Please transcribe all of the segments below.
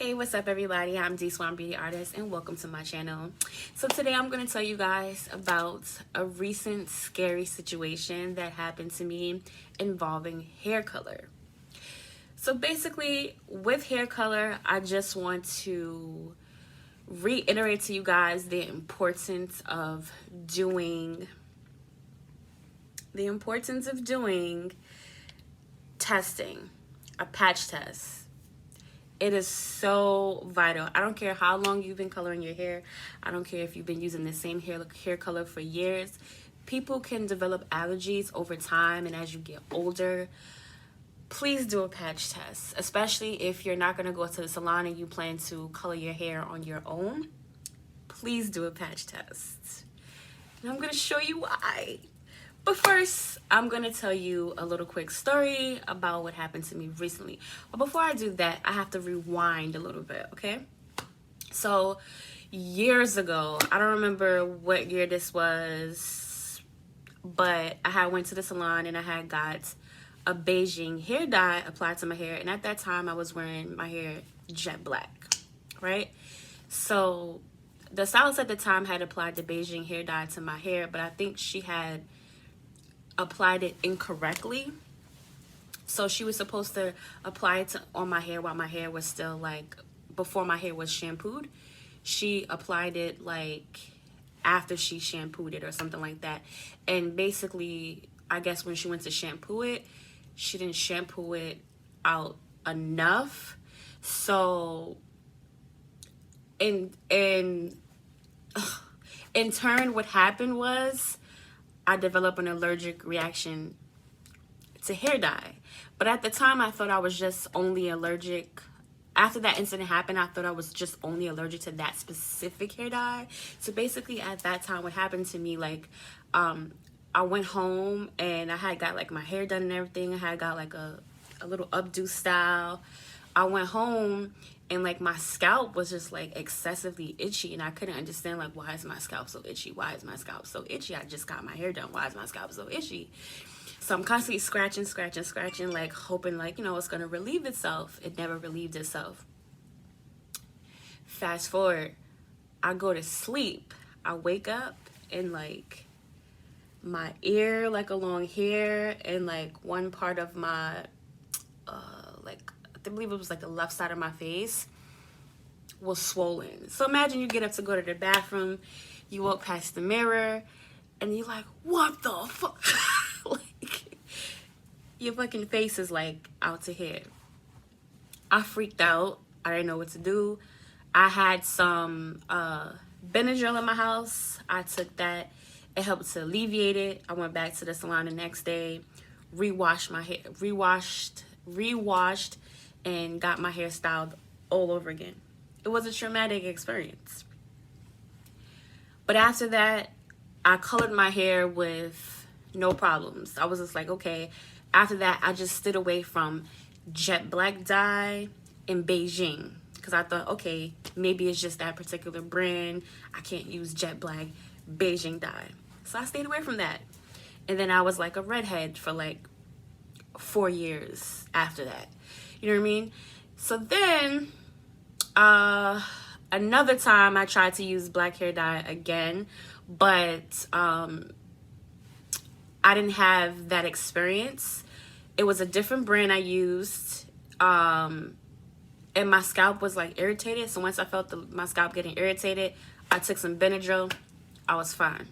Hey, what's up everybody? I'm D Swan Beauty Artist and welcome to my channel. So today I'm going to tell you guys about a recent scary situation that happened to me involving hair color. So basically with hair color, I just want to reiterate to you guys the importance of doing testing, a patch test. It is so vital. I don't care how long you've been coloring your hair. I don't care if you've been using the same hair color for years. People can develop allergies over time and as you get older. Please do a patch test, especially if you're not going to go to the salon and you plan to color your hair on your own. Please do a patch test. And I'm going to show you why. But first, I'm going to tell you a little quick story about what happened to me recently. But before I do that, I have to rewind a little bit, okay? So, years ago, I don't remember what year this was, but I had went to the salon and I had got a Beijing hair dye applied to my hair. And at that time, I was wearing my hair jet black, right? So, the stylist at the time had applied the Beijing hair dye to my hair, but I think she had applied it incorrectly. So she was supposed to apply it on my hair while my hair was still like before my hair was shampooed. She applied it like after she shampooed it or something like that. And basically, I guess when she went to shampoo it, she didn't shampoo it out enough. So in turn, what happened was I developed an allergic reaction to hair dye. But at the time, I thought I was just only allergic. After that incident happened, I thought I was just only allergic to that specific hair dye. So basically, at that time, what happened to me, like, I went home and I had got like my hair done and everything. I had got like a little updo style. I went home and like my scalp was just like excessively itchy and I couldn't understand like, why is my scalp so itchy? Why is my scalp so itchy? I just got my hair done. Why is my scalp so itchy? So I'm constantly scratching, like hoping like, you know, it's going to relieve itself. It never relieved itself. Fast forward, I go to sleep. I wake up and like my ear, like along here and like one part of my, I believe it was like the left side of my face was swollen. So imagine you get up to go to the bathroom, you walk past the mirror, and you're like, what the fuck? Like, your fucking face is like out to here. I freaked out. I didn't know what to do. I had some Benadryl in my house. I took that. It helped to alleviate it. I went back to the salon the next day, rewashed my hair, rewashed, and got my hair styled all over again. It was a traumatic experience. But after that, I colored my hair with no problems. I was just like, okay. After that, I just stood away from jet black dye and Beijing because I thought, okay, maybe it's just that particular brand. I can't use jet black Beijing dye. So I stayed away from that. And then I was like a redhead for like 4 years after that. You know what I mean? So then, another time I tried to use black hair dye again, but I didn't have that experience. It was a different brand I used, and my scalp was like irritated. So once I felt my scalp getting irritated, I took some Benadryl. I was fine.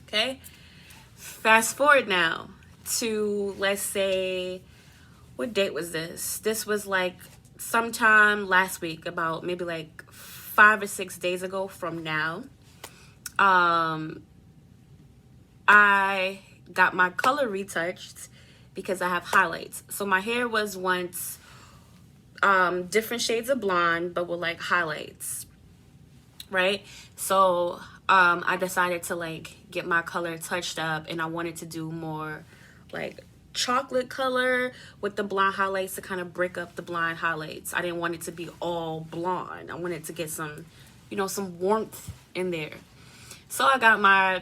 Okay? Fast forward now to, let's say, what date was this? This was like sometime last week, about maybe like 5 or 6 days ago from now. I got my color retouched because I have highlights. So my hair was once different shades of blonde, but with like highlights, right? So I decided to like get my color touched up and I wanted to do more like chocolate color with the blonde highlights to kind of break up the blonde highlights. I didn't want it to be all blonde. I wanted to get some, you know, some warmth in there. So I got my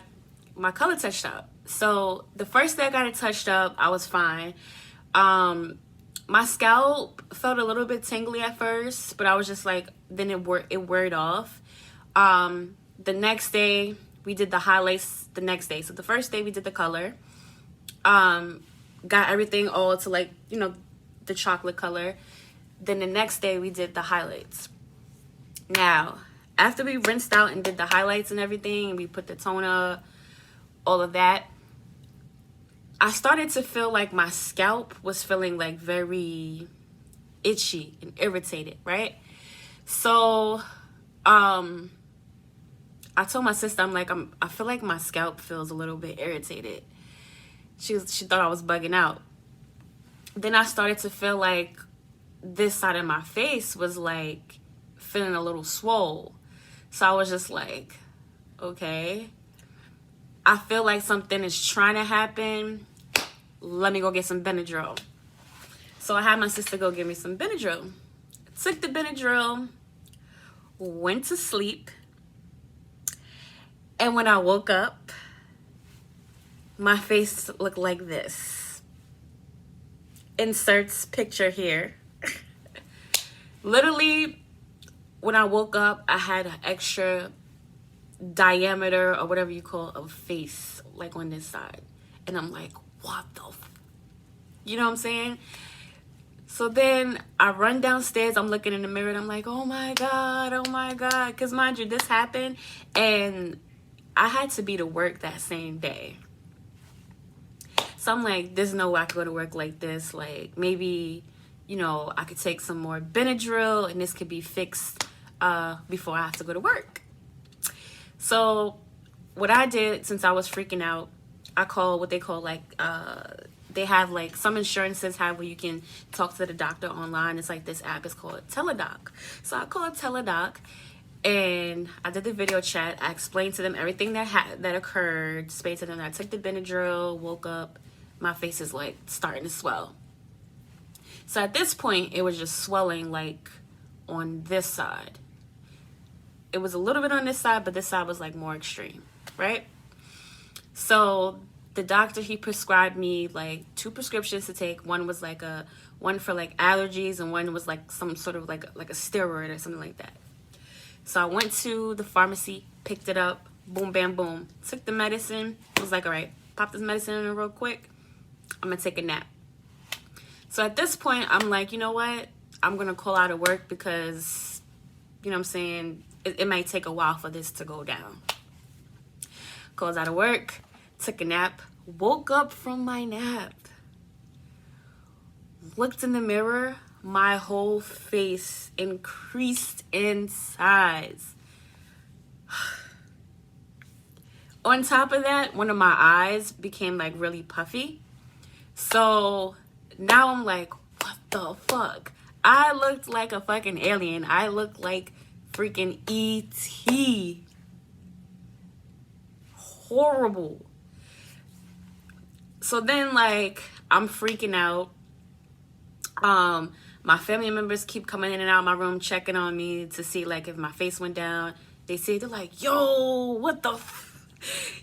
color touched up. So the first day I got it touched up, I was fine. my scalp felt a little bit tingly at first, but I was just like, then it wore off. The next day we did the highlights the next day. So the first day we did the color, got everything all to like, you know, the chocolate color. Then the next day we did the highlights. Now, after we rinsed out and did the highlights and everything, and we put the toner, all of that, I started to feel like my scalp was feeling like very itchy and irritated, right? So, I told my sister, I'm like, I feel like my scalp feels a little bit irritated. She thought I was bugging out. Then I started to feel like this side of my face was like feeling a little swole. So I was just like, okay, I feel like something is trying to happen. Let me go get some Benadryl. So I had my sister go get me some Benadryl. Took the Benadryl, went to sleep. And when I woke up, my face looked like this. Inserts picture here. Literally, when I woke up, I had an extra diameter or whatever you call of face, like on this side. And I'm like, what the you know what I'm saying? So then I run downstairs, I'm looking in the mirror and I'm like, oh my God. Because mind you, this happened and I had to be to work that same day. So I'm like, there's no way I could go to work like this. Like maybe, you know, I could take some more Benadryl and this could be fixed before I have to go to work. So what I did, since I was freaking out, I called what they call like, they have like some insurances have where you can talk to the doctor online. It's like this app is called Teledoc. So I called Teledoc and I did the video chat. I explained to them everything that occurred. Explained to them that I took the Benadryl, woke up, my face is like starting to swell. So at this point, it was just swelling like on this side. It was a little bit on this side, but this side was like more extreme, right? So the doctor, he prescribed me like 2 prescriptions to take. One was like one for like allergies and one was like some sort of like a steroid or something like that. So I went to the pharmacy, picked it up, boom, bam, boom. Took the medicine. I was like, all right, pop this medicine in real quick. I'm gonna take a nap. So at this point, I'm like, you know what? I'm gonna call out of work because, you know what I'm saying, it might take a while for this to go down. Calls out of work, took a nap, woke up from my nap, looked in the mirror, my whole face increased in size. On top of that, one of my eyes became like really puffy. So now I'm like, what the fuck? I looked like a fucking alien. I looked like freaking E.T. Horrible. So then like I'm freaking out. My family members keep coming in and out of my room checking on me to see like if my face went down. They say, they're like, yo, what the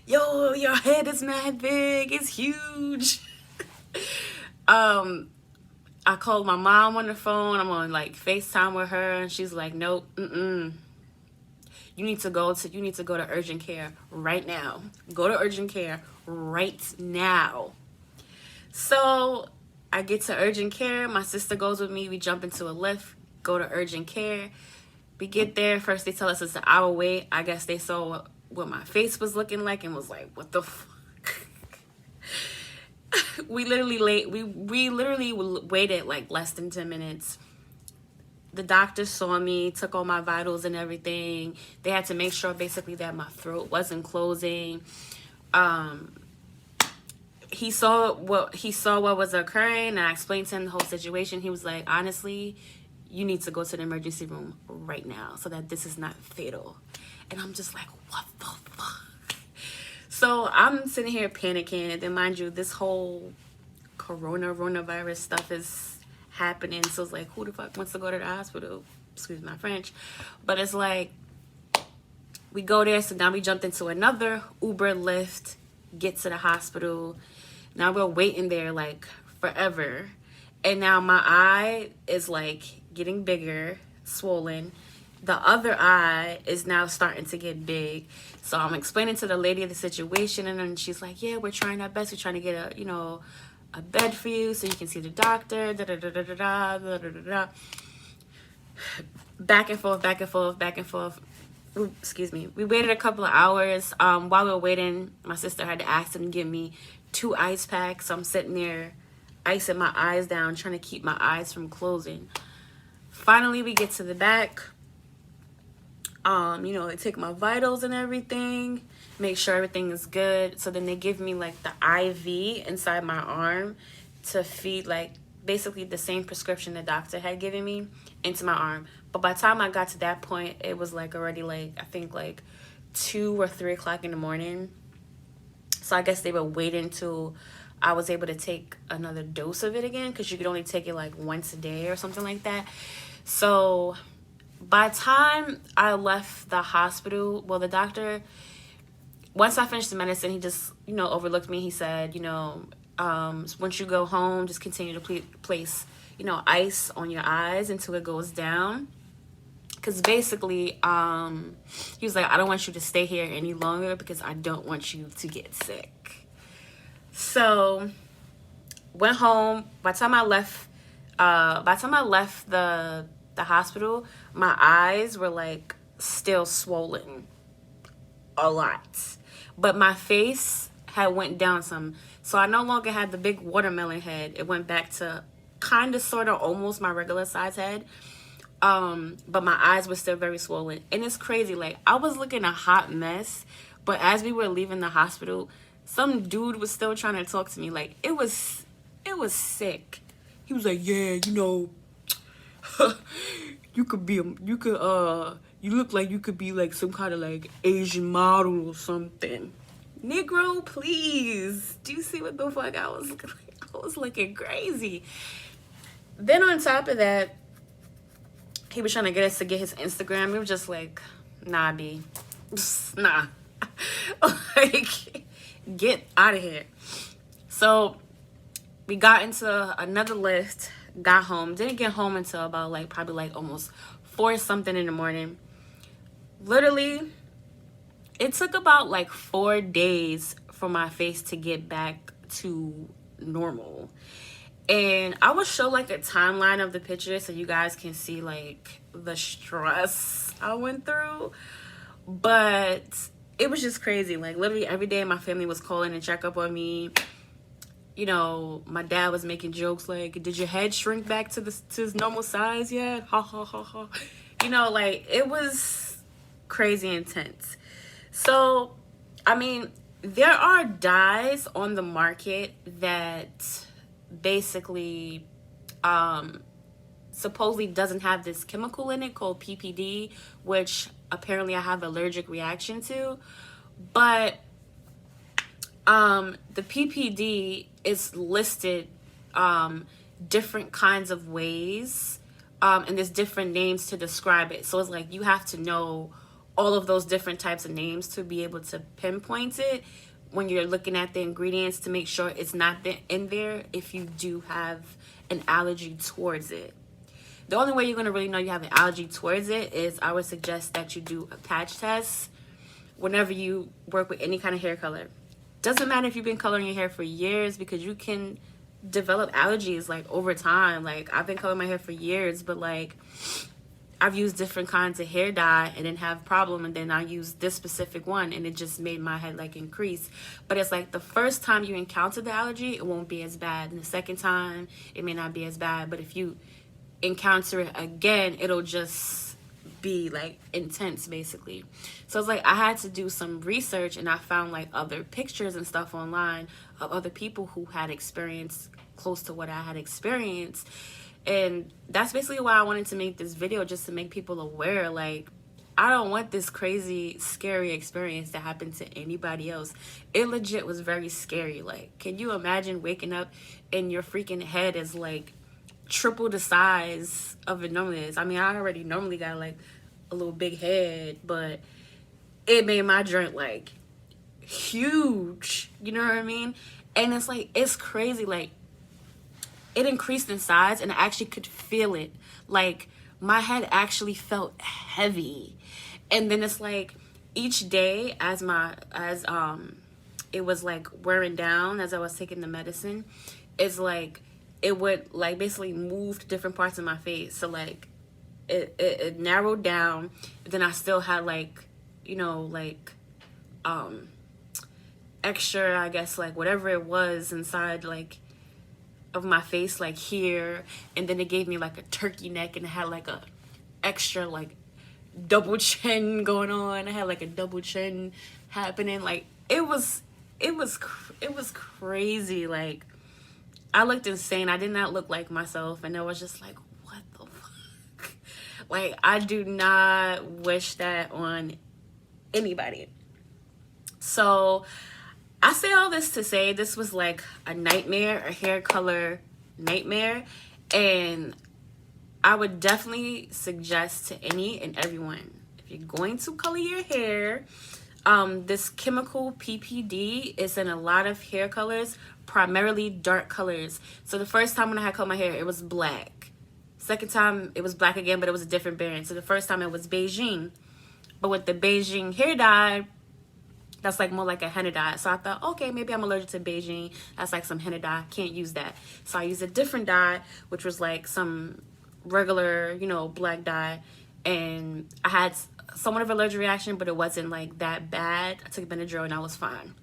yo, your head is mad big, it's huge. I called my mom on the phone. I'm on like FaceTime with her and she's like, nope, you need to go to urgent care right now. Go to urgent care right now. So I get to urgent care. My sister goes with me. We jump into a lift, go to urgent care. We get there. First, they tell us it's an hour wait. I guess they saw what my face was looking like and was like, what the fuck? We literally waited like less than 10 minutes. The doctor saw me, took all my vitals and everything. They had to make sure basically that my throat wasn't closing. He saw what was occurring, and I explained to him the whole situation. He was like, honestly, you need to go to the emergency room right now so that this is not fatal. And I'm just like, what the fuck? So I'm sitting here panicking, and then mind you, this whole coronavirus stuff is happening. So it's like, who the fuck wants to go to the hospital? Excuse my French. But it's like, we go there, so now we jumped into another Uber Lyft, get to the hospital. Now we're waiting there like forever. And now my eye is like getting bigger, swollen. The other eye is now starting to get big. So I'm explaining to the lady the situation, and then she's like, yeah, we're trying our best. We're trying to get a bed for you so you can see the doctor. Da da da da da da da da da. Back and forth, back and forth, back and forth. Ooh, excuse me. We waited a couple of hours. While we were waiting, my sister had to ask him to give me 2 ice packs. So I'm sitting there icing my eyes down, trying to keep my eyes from closing. Finally, we get to the back. They take my vitals and everything, make sure everything is good. So then they give me like the IV inside my arm to feed like basically the same prescription the doctor had given me into my arm. But by the time I got to that point, it was like already like, I think like 2 or 3 o'clock in the morning. So I guess they were waiting until I was able to take another dose of it again, because you could only take it like once a day or something like that. So by the time I left the hospital, well, the doctor, once I finished the medicine, he just, overlooked me. He said, once you go home, just continue to place, ice on your eyes until it goes down. Because basically, he was like, I don't want you to stay here any longer because I don't want you to get sick. So, went home. By the time I left the hospital, my eyes were like still swollen a lot, but my face had went down some, so I no longer had the big watermelon head. It went back to kind of sort of almost my regular size head, but my eyes were still very swollen. And it's crazy, like I was looking a hot mess, but as we were leaving the hospital, some dude was still trying to talk to me. Like it was sick. He was like, yeah, you look like you could be like some kind of like Asian model or something. Negro, please. Do you see what the fuck I was looking like? I was looking crazy. Then on top of that, he was trying to get us to get his Instagram. We were just like, nah, B. Nah. Like, get out of here. So we got into another lift, got home. Didn't get home until about like probably like almost 4 something in the morning. Literally, it took about like 4 days for my face to get back to normal. And I will show like a timeline of the picture so you guys can see like the stress I went through. But it was just crazy. Like literally every day my family was calling and check up on me. My dad was making jokes like, did your head shrink back to its normal size yet? Ha ha ha ha. Like it was crazy intense. So, I mean, there are dyes on the market that basically supposedly doesn't have this chemical in it called PPD, which apparently I have an allergic reaction to. But the PPD is listed different kinds of ways, and there's different names to describe it. So it's like you have to know all of those different types of names to be able to pinpoint it when you're looking at the ingredients to make sure it's not in there if you do have an allergy towards it. The only way you're going to really know you have an allergy towards it is I would suggest that you do a patch test whenever you work with any kind of hair color. Doesn't matter if you've been coloring your hair for years, because you can develop allergies like over time. Like I've been coloring my hair for years, but like I've used different kinds of hair dye and didn't have a problem, and then I used this specific one and it just made my head like increase. But it's like the first time you encounter the allergy, it won't be as bad, and the second time it may not be as bad, but if you encounter it again, it'll just be like intense basically. So it's like I had to do some research, and I found like other pictures and stuff online of other people who had experienced close to what I had experienced. And that's basically why I wanted to make this video, just to make people aware. Like, I don't want this crazy, scary experience to happen to anybody else. It legit was very scary. Like, can you imagine waking up and your freaking head is like triple the size of it normally is? I mean, I already normally got like a little big head, but it made my joint like huge. You know what I mean? And it's like, it's crazy. Like, it increased in size, and I actually could feel it. Like, my head actually felt heavy. And then it's like each day as it was like wearing down as I was taking the medicine, it's like it would like basically move to different parts of my face. So like it narrowed down, but then I still had like, you know, like extra, I guess, like whatever it was inside like of my face, like here. And then it gave me like a turkey neck, and it had like a extra like double chin going on. I had like a double chin happening. Like it was crazy. Like I looked insane. I did not look like myself, and I was just like, what the fuck? Like, I do not wish that on anybody. So I say all this to say this was like a nightmare, a hair color nightmare. And I would definitely suggest to any and everyone, if you're going to color your hair, this chemical PPD is in a lot of hair colors, primarily dark colors. So the first time when I had cut my hair, it was black. Second time, it was black again, but it was a different brand. So the first time it was Beijing. But with the Beijing hair dye, that's like more like a henna dye. So I thought, okay, maybe I'm allergic to Beijing. That's like some henna dye. Can't use that. So I used a different dye, which was like some regular, you know, black dye. And I had somewhat of an allergic reaction, but it wasn't like that bad. I took Benadryl and I was fine.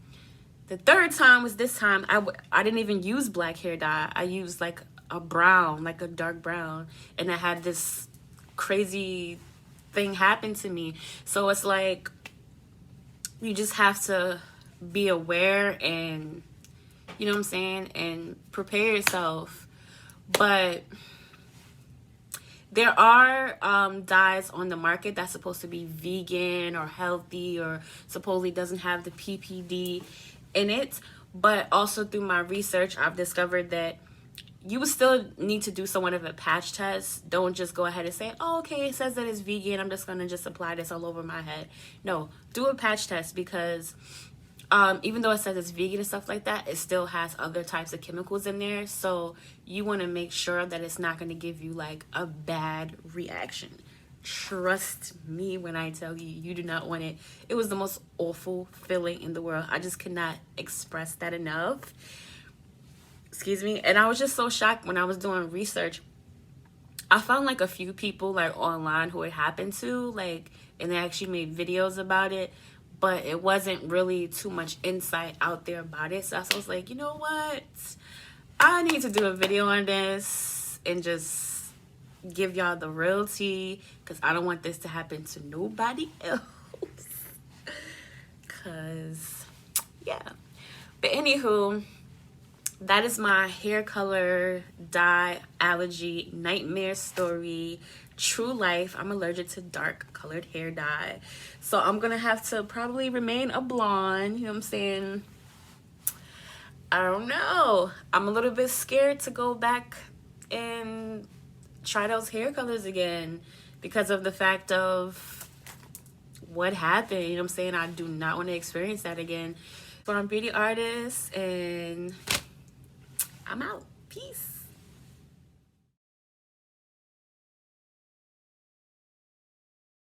The third time was this time. I didn't even use black hair dye. I used like a brown, like a dark brown. And I had this crazy thing happen to me. So it's like, you just have to be aware and, you know what I'm saying, and prepare yourself. But there are dyes on the market that's supposed to be vegan or healthy or supposedly doesn't have the PPD in it. But also through my research, I've discovered that you would still need to do somewhat of a patch test. Don't just go ahead and say, oh, okay, it says that it's vegan, I'm just going to just apply this all over my head. No, do a patch test, because even though it says it's vegan and stuff like that, it still has other types of chemicals in there. So you want to make sure that it's not going to give you like a bad reaction. Trust me when I tell you, you do not want it. It was the most awful feeling in the world. I just cannot express that enough. Excuse me. And I was just so shocked when I was doing research. I found like a few people like online who it happened to, like, and they actually made videos about it, but it wasn't really too much insight out there about it. So I was like, you know what? I need to do a video on this and just give y'all the real tea, because I don't want this to happen to nobody else. Because, yeah. But anywho, that is my hair color dye allergy nightmare story. True life. I'm allergic to dark colored hair dye. So I'm going to have to probably remain a blonde. You know what I'm saying? I don't know. I'm a little bit scared to go back and try those hair colors again because of the fact of what happened. You know what I'm saying? I do not want to experience that again. But I'm Beauty Artist, and I'm out. Peace.